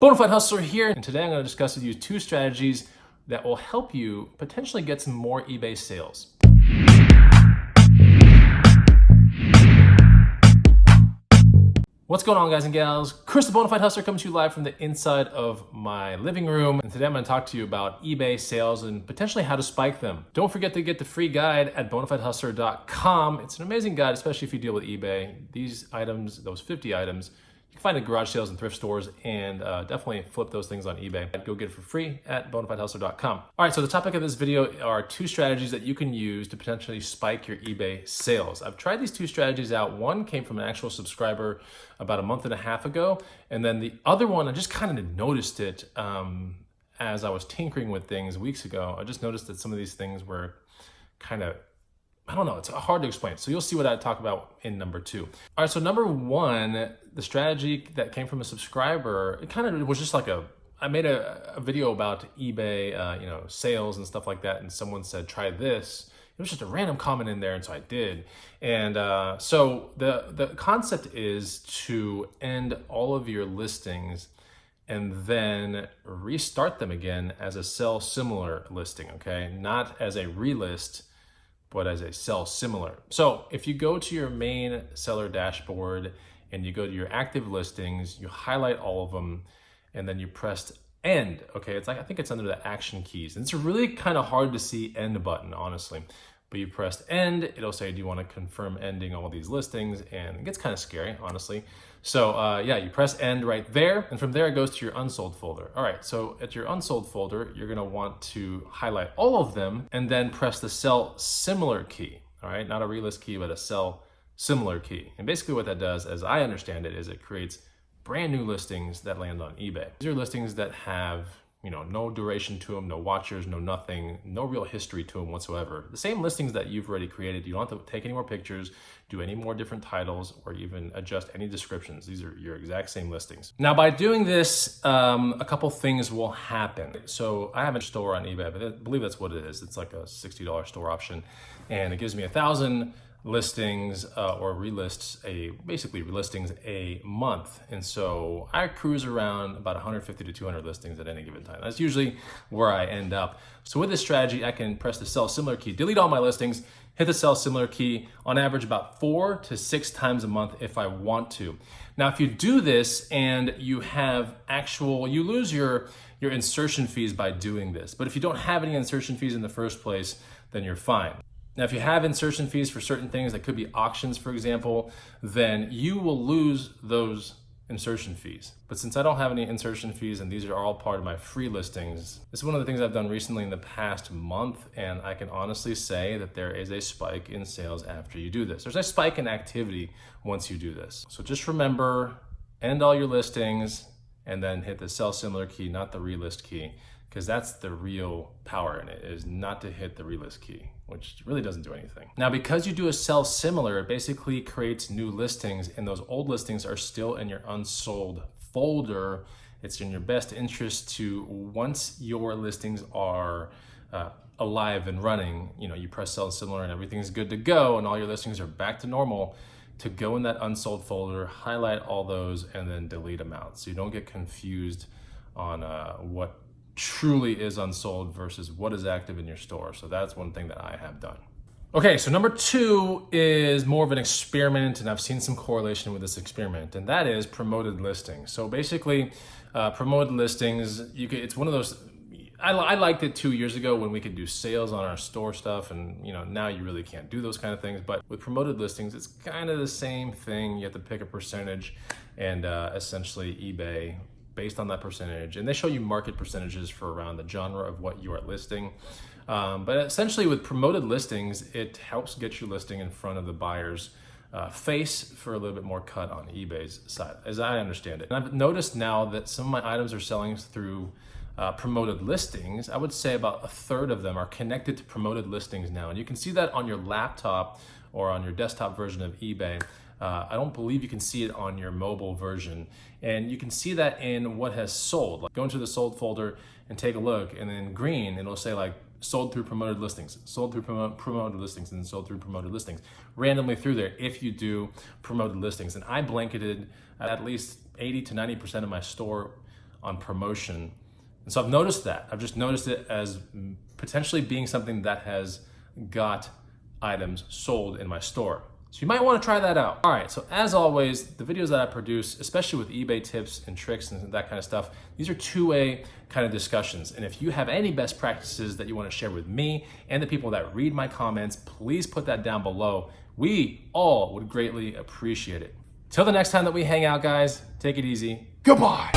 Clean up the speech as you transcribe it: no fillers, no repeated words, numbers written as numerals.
Bonafide Hustler here, and today I'm going to discuss with you two strategies that will help you potentially get some more eBay sales. What's going on, guys and gals? Chris the Bonafide Hustler coming to you live from the inside of my living room, and today I'm going to talk to you about eBay sales and potentially how to spike them. Don't forget to get the free guide at bonafidehustler.com. It's an amazing guide, especially if you deal with eBay. These items, those 50 items, you can find at garage sales and thrift stores, and definitely flip those things on eBay. Go get it for free at bonafidehustler.com. All right, so the topic of this video are two strategies that you can use to potentially spike your eBay sales. I've tried these two strategies out. One came from an actual subscriber about a month and a half ago, and then the other one, I just kind of noticed it as I was tinkering with things weeks ago. I just noticed that some of these things were kind of, I don't know, it's hard to explain. So you'll see what I talk about in number two. All right, so number one, the strategy that came from a subscriber, it kind of was just like I made a video about eBay, sales and stuff like that. And someone said, try this. It was just a random comment in there, and so I did. And so the concept is to end all of your listings and then restart them again as a sell similar listing, okay? Not as a relist, but as a sell similar. So if you go to your main seller dashboard and you go to your active listings, you highlight all of them, and then you press end, okay? It's like, I think it's under the action keys. And it's really kind of hard to see end button, honestly. But you press end, it'll say, do you want to confirm ending all these listings? And it gets kind of scary, honestly. So yeah, you press end right there, and from there it goes to your unsold folder. All right, so at your unsold folder, you're gonna want to highlight all of them and then press the sell similar key, all right? Not a relist key, but a sell similar key. And basically what that does, as I understand it, is it creates brand new listings that land on eBay. These are listings that have no duration to them, no watchers, no nothing, no real history to them whatsoever. The same listings that you've already created. You don't have to take any more pictures, do any more different titles, or even adjust any descriptions. These are your exact same listings. Now, by doing this, a couple things will happen. So I have a store on eBay, but I believe that's what it is. It's like a $60 store option, and it gives me 1,000 listings or basically relistings a month. And so I cruise around about 150 to 200 listings at any given time. That's usually where I end up. So with this strategy, I can press the sell similar key, delete all my listings, hit the sell similar key on average about 4 to 6 times a month if I want to. Now, if you do this and you have you lose your insertion fees by doing this. But if you don't have any insertion fees in the first place, then you're fine. Now, if you have insertion fees for certain things, that could be auctions, for example, then you will lose those insertion fees. But since I don't have any insertion fees and these are all part of my free listings, this is one of the things I've done recently in the past month, and I can honestly say that there is a spike in sales after you do this. There's a spike in activity once you do this. So just remember, end all your listings and then hit the sell similar key, not the relist key, because that's the real power in it, is not to hit the relist key, which really doesn't do anything. Now, because you do a sell similar, it basically creates new listings, and those old listings are still in your unsold folder. It's in your best interest to, once your listings are alive and running, you press sell similar and everything's good to go and all your listings are back to normal, to go in that unsold folder, highlight all those, and then delete them out. So you don't get confused on what truly is unsold versus what is active in your store. So that's one thing that I have done. Okay, so number two is more of an experiment, and I've seen some correlation with this experiment, and that is promoted listings. So basically, promoted listings, it's one of those, I liked it 2 years ago when we could do sales on our store stuff, and now you really can't do those kind of things. But with promoted listings, it's kind of the same thing. You have to pick a percentage, and essentially eBay, based on that percentage, and they show you market percentages for around the genre of what you are listing. But essentially with promoted listings, it helps get your listing in front of the buyer's face for a little bit more cut on eBay's side, as I understand it. And I've noticed now that some of my items are selling through promoted listings. I would say about a third of them are connected to promoted listings now. And you can see that on your laptop or on your desktop version of eBay. I don't believe you can see it on your mobile version. And you can see that in what has sold. Like, go into the sold folder and take a look, and then green, it'll say like sold through promoted listings, sold through promoted listings, and then sold through promoted listings, randomly through there if you do promoted listings. And I blanketed at least 80 to 90% of my store on promotion. And so I've noticed that. I've just noticed it as potentially being something that has got items sold in my store. So you might want to try that out. All right, so as always, the videos that I produce, especially with eBay tips and tricks and that kind of stuff, these are two-way kind of discussions. And if you have any best practices that you want to share with me and the people that read my comments, please put that down below. We all would greatly appreciate it. Till the next time that we hang out, guys, take it easy. Goodbye.